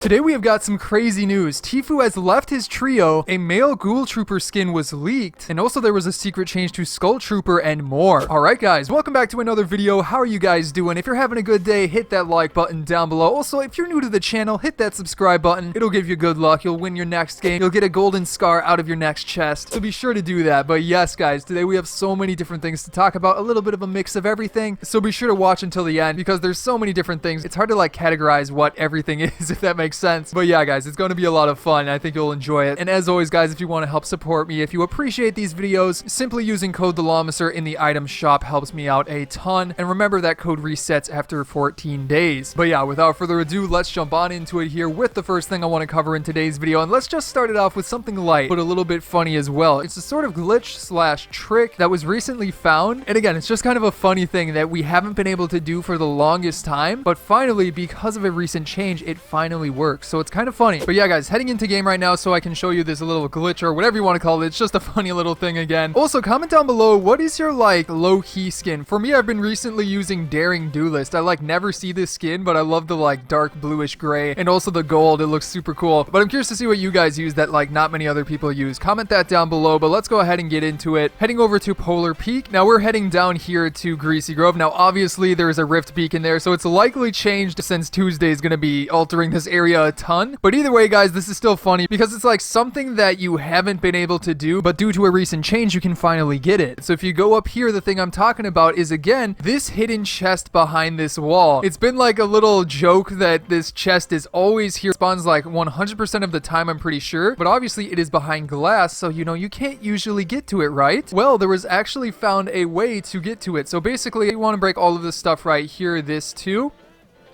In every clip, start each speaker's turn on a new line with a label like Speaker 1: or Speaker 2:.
Speaker 1: Today we have got some crazy news. Tfue has left his trio, a male Ghoul Trooper skin was leaked, and also there was a secret change to Ghoul Trooper and more. Alright guys, welcome back to another video. How are you guys doing? If you're having a good day, hit that like button down below. Also, if you're new to the channel, hit that subscribe button. It'll give you good luck. You'll win your next game. You'll get a golden scar out of your next chest. So be sure to do that. But yes guys, today we have so many different things to talk about. A little bit of a mix of everything. So be sure to watch until the end because there's so many different things. It's hard to like categorize what everything is, if that makes sense. But yeah guys, it's going to be a lot of fun. I think you'll enjoy it. And as always guys, if you want to help support me, if you appreciate these videos, simply using code TheLlamaSir in the item shop helps me out a ton. And remember that code resets after 14 days. But yeah, without further ado, let's jump on into it here with the first thing I want to cover in today's video. And let's just start it off with something light, but a little bit funny as well. It's a sort of glitch slash trick that was recently found. And again, it's just kind of a funny thing that we haven't been able to do for the longest time. But finally, because of a recent change, it finally works. So it's kind of funny. But yeah guys, heading into game right now so I can show you this little glitch or whatever you want to call it. It's just a funny little thing again. Also, comment down below, what is your like low-key skin? For me, I've been recently using Daring Duelist. I like never see this skin, but I love the like dark bluish gray and also the gold. It looks super cool. But I'm curious to see what you guys use that like not many other people use. Comment that down below, but let's go ahead and get into it. Heading over to Polar Peak. Now we're heading down here to Greasy Grove. Now obviously there's a rift beacon there, so it's likely changed since Tuesday is going to be altering this area a ton. But either way guys, this is still funny because it's like something that you haven't been able to do, but due to a recent change you can finally get it. So if you go up here, the thing I'm talking about is again this hidden chest behind this wall. It's been like a little joke that this chest is always here. It spawns like 100% of the time, I'm pretty sure, but obviously it is behind glass, so you know you can't usually get to it, right? Well, there was actually found a way to get to it. So basically you want to break all of this stuff right here, this too.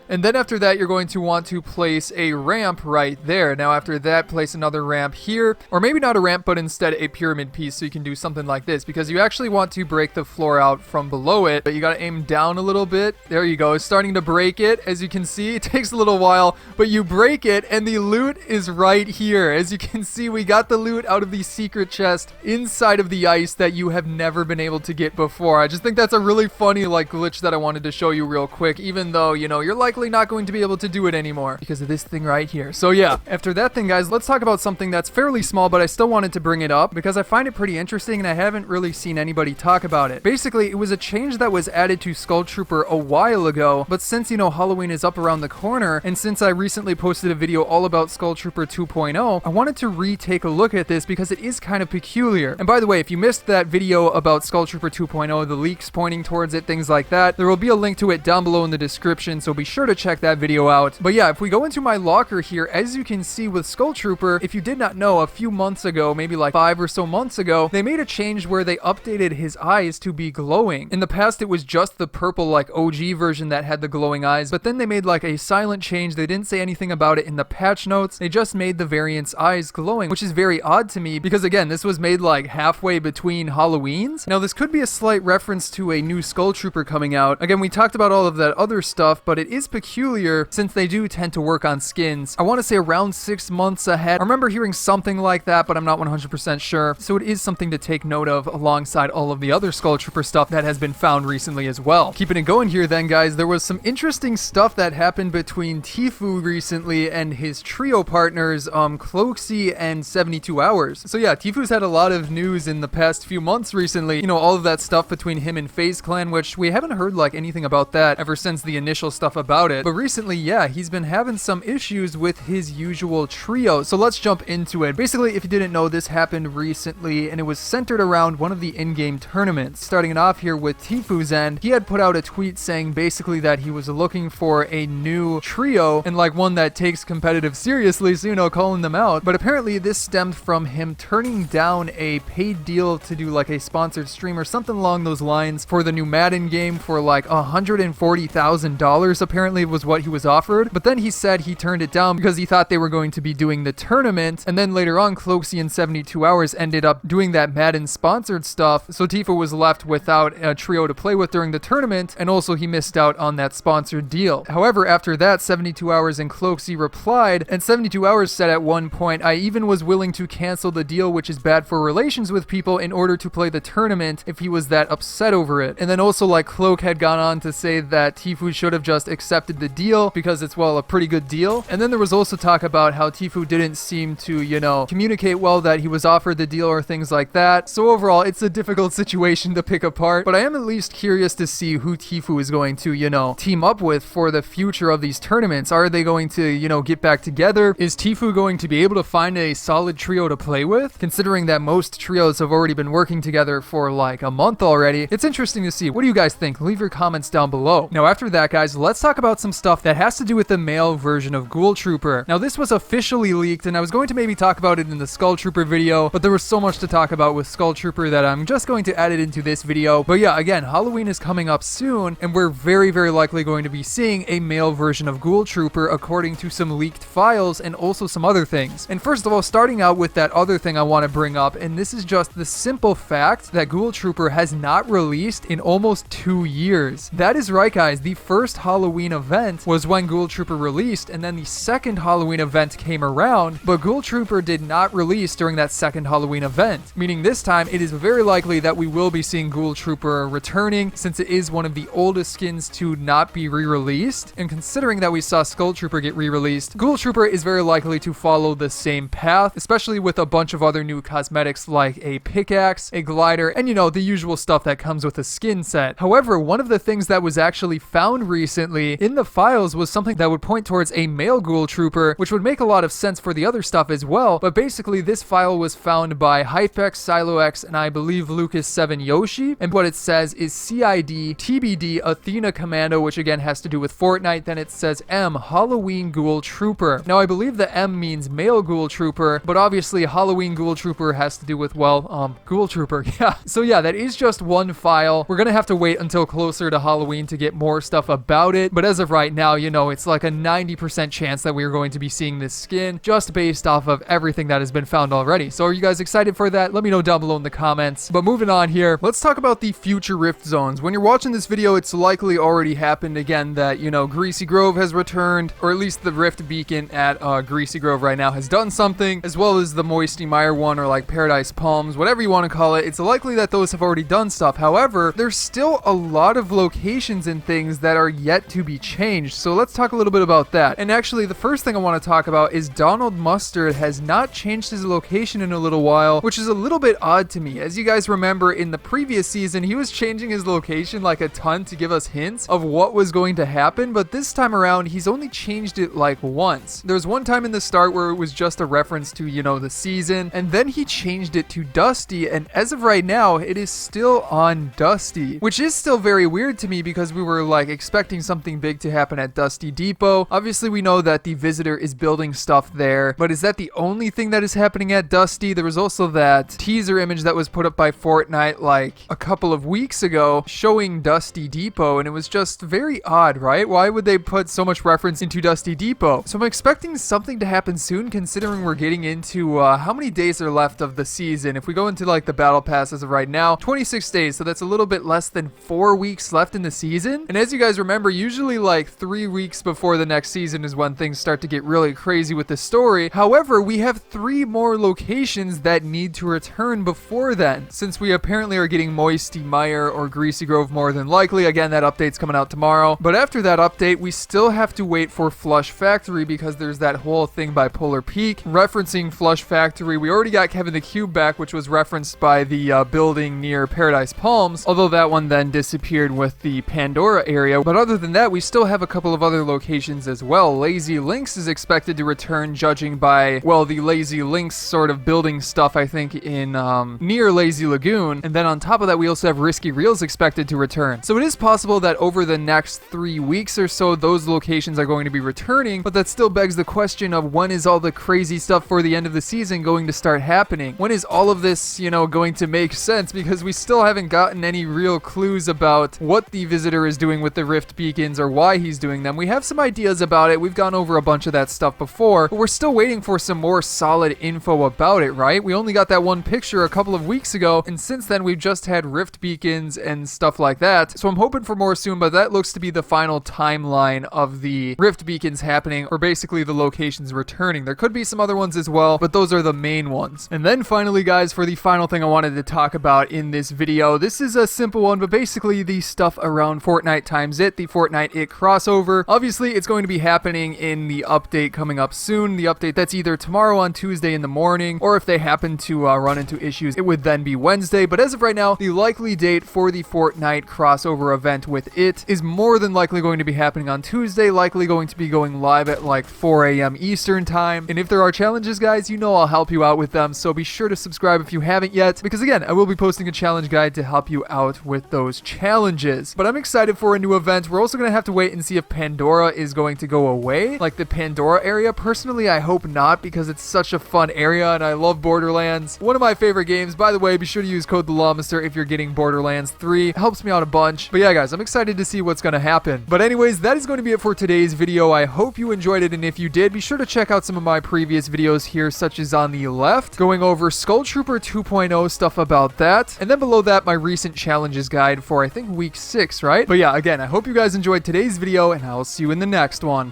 Speaker 1: And then after that, you're going to want to place a ramp right there. Now after that, place another ramp here, or maybe not a ramp, but instead a pyramid piece so you can do something like this, because you actually want to break the floor out from below it, but you got to aim down a little bit. There you go. It's starting to break it. As you can see, it takes a little while, but you break it and the loot is right here. As you can see, we got the loot out of the secret chest inside of the ice that you have never been able to get before. I just think that's a really funny like glitch that I wanted to show you real quick, even though, you know, you're likely not going to be able to do it anymore because of this thing right here. So yeah, after that thing guys, let's talk about something that's fairly small, but I still wanted to bring it up because I find it pretty interesting and I haven't really seen anybody talk about it. Basically, it was a change that was added to Ghoul Trooper a while ago, but since, you know, Halloween is up around the corner, and since I recently posted a video all about Ghoul Trooper 2.0, I wanted to retake a look at this because it is kind of peculiar. And by the way, if you missed that video about Ghoul Trooper 2.0, the leaks pointing towards it, things like that, there will be a link to it down below in the description, so be sure to check that video out. But yeah, if we go into my locker here, as you can see with Ghoul Trooper, if you did not know, a few months ago, maybe like 5 or so months ago, they made a change where they updated his eyes to be glowing. In the past, it was just the purple like OG version that had the glowing eyes, but then they made like a silent change. They didn't say anything about it in the patch notes. They just made the variant's eyes glowing, which is very odd to me because again, this was made like halfway between Halloweens. Now this could be a slight reference to a new Ghoul Trooper coming out. Again, we talked about all of that other stuff, but it is peculiar since they do tend to work on skins. I want to say around 6 months ahead. I remember hearing something like that, but I'm not 100% sure. So it is something to take note of alongside all of the other Ghoul Trooper stuff that has been found recently as well. Keeping it going here then guys, there was some interesting stuff that happened between Tfue recently and his trio partners, Cloaksy and 72 Hours. So yeah, Tfue's had a lot of news in the past few months recently. You know, all of that stuff between him and FaZe Clan, which we haven't heard like anything about that ever since the initial stuff about it. But recently, yeah, he's been having some issues with his usual trio. So let's jump into it. Basically, if you didn't know, this happened recently and it was centered around one of the in-game tournaments. Starting it off here with Tfue's end, he had put out a tweet saying basically that he was looking for a new trio and like one that takes competitive seriously, so you know, calling them out. But apparently this stemmed from him turning down a paid deal to do like a sponsored stream or something along those lines for the new Madden game for like $140,000 apparently was what he was offered. But then he said he turned it down because he thought they were going to be doing the tournament, and then later on Cloaksy and 72 Hours ended up doing that Madden sponsored stuff, so Tfue was left without a trio to play with during the tournament, and also he missed out on that sponsored deal. However, after that, 72 Hours and Cloaksy replied, and 72 Hours said at one point, "I even was willing to cancel the deal, which is bad for relations with people, in order to play the tournament if he was that upset over it." And then also like Cloak had gone on to say that Tfue should have just accepted accepted the deal because it's, well, a pretty good deal. And then there was also talk about how Tfue didn't seem to, you know, communicate well that he was offered the deal or things like that. So overall, it's a difficult situation to pick apart, but I am at least curious to see who Tfue is going to, you know, team up with for the future of these tournaments. Are they going to, you know, get back together? Is Tfue going to be able to find a solid trio to play with? Considering that most trios have already been working together for like a month already, it's interesting to see. What do you guys think? Leave your comments down below. Now after that, guys, let's talk about some stuff that has to do with the male version of Ghoul Trooper. Now this was officially leaked, and I was going to maybe talk about it in the Skull Trooper video, but there was so much to talk about with Skull Trooper that I'm just going to add it into this video. But yeah, again, Halloween is coming up soon, and we're very, very likely going to be seeing a male version of Ghoul Trooper according to some leaked files and also some other things. And first of all, starting out with that other thing I want to bring up, and this is just the simple fact that Ghoul Trooper has not released in almost 2 years. That is right, guys. The first Halloween event was when Ghoul Trooper released, and then the second Halloween event came around, but Ghoul Trooper did not release during that second Halloween event, meaning this time it is very likely that we will be seeing Ghoul Trooper returning, since it is one of the oldest skins to not be re-released. And considering that we saw Skull Trooper get re-released, Ghoul Trooper is very likely to follow the same path, especially with a bunch of other new cosmetics like a pickaxe, a glider, and, you know, the usual stuff that comes with a skin set. However, one of the things that was actually found recently in the files was something that would point towards a male Ghoul Trooper, which would make a lot of sense for the other stuff as well. But basically, this file was found by Hypex, Silox, and I believe Lucas7 Yoshi. And what it says is CID TBD Athena Commando, which again has to do with Fortnite. Then it says M Halloween Ghoul Trooper. Now I believe the M means male Ghoul Trooper, but obviously Halloween Ghoul Trooper has to do with, well, Ghoul Trooper. Yeah. So yeah, that is just one file. We're gonna have to wait until closer to Halloween to get more stuff about it. But as of right now, you know, it's like a 90% chance that we are going to be seeing this skin just based off of everything that has been found already. So are you guys excited for that? Let me know down below in the comments. But moving on here, let's talk about the future rift zones. When you're watching this video, it's likely already happened again that, you know, Greasy Grove has returned, or at least the rift beacon at Greasy Grove right now has done something, as well as the Moisty Mire one, or like Paradise Palms, whatever you want to call it. It's likely that those have already done stuff. However, there's still a lot of locations and things that are yet to be changed. So let's talk a little bit about that. And actually, the first thing I want to talk about is Donald Mustard has not changed his location in a little while, which is a little bit odd to me. As you guys remember, in the previous season, he was changing his location like a ton to give us hints of what was going to happen, but this time around, he's only changed it like once. There was one time in the start where it was just a reference to, you know, the season, and then he changed it to Dusty, and as of right now, it is still on Dusty, which is still very weird to me because we were like expecting something big to happen at Dusty Depot. Obviously, we know that the visitor is building stuff there, but is that the only thing that is happening at Dusty? There was also that teaser image that was put up by Fortnite like a couple of weeks ago showing Dusty Depot, and it was just very odd, right? Why would they put so much reference into Dusty Depot? So I'm expecting something to happen soon, considering we're getting into how many days are left of the season. If we go into like the battle pass as of right now, 26 days, so that's a little bit less than 4 weeks left in the season. And as you guys remember, usually like 3 weeks before the next season is when things start to get really crazy with the story. However, we have 3 more locations that need to return before then, since we apparently are getting Moisty Mire or Greasy Grove more than likely. Again, that update's coming out tomorrow. But after that update, we still have to wait for Flush Factory because there's that whole thing by Polar Peak referencing Flush Factory. We already got Kevin the Cube back, which was referenced by the building near Paradise Palms, although that one then disappeared with the Pandora area. But other than that, we still have a couple of other locations as well. Lazy Links is expected to return, judging by, well, the Lazy Links sort of building stuff, I think, in near Lazy Lagoon. And then on top of that, we also have Risky Reels expected to return. So it is possible that over the next 3 weeks or so, those locations are going to be returning, but that still begs the question of when is all the crazy stuff for the end of the season going to start happening? When is all of this, you know, going to make sense? Because we still haven't gotten any real clues about what the visitor is doing with the rift beacons or why he's doing them. We have some ideas about it. We've gone over a bunch of that stuff before, but we're still waiting for some more solid info about it, right? We only got that one picture a couple of weeks ago, and since then we've just had rift beacons and stuff like that. So I'm hoping for more soon, but that looks to be the final timeline of the rift beacons happening, or basically the locations returning. There could be some other ones as well, but those are the main ones. And then finally, guys, for the final thing I wanted to talk about in this video, this is a simple one, but basically the stuff around Fortnite Times It, the Fortnite Fortnite crossover. Obviously, it's going to be happening in the update coming up soon. The update that's either tomorrow on Tuesday in the morning, or if they happen to run into issues, it would then be Wednesday. But as of right now, the likely date for the Fortnite crossover event with it is more than likely going to be happening on Tuesday, likely going to be going live at like 4 a.m. Eastern time. And if there are challenges, guys, you know I'll help you out with them, so be sure to subscribe if you haven't yet, because again, I will be posting a challenge guide to help you out with those challenges. But I'm excited for a new event. We're also going to have to wait and see if Pandora is going to go away, like the Pandora area. Personally, I hope not, because it's such a fun area and I love Borderlands. One of my favorite games. By the way, be sure to use code TheLlamaSir if you're getting Borderlands 3. It helps me out a bunch. But yeah, guys, I'm excited to see what's going to happen. But anyways, that is going to be it for today's video. I hope you enjoyed it, and if you did, be sure to check out some of my previous videos here, such as on the left, going over Ghoul Trooper 2.0, stuff about that, and then below that, my recent challenges guide for, I think, week 6, right? But yeah, again, I hope you guys enjoyed today's video, and I'll see you in the next one.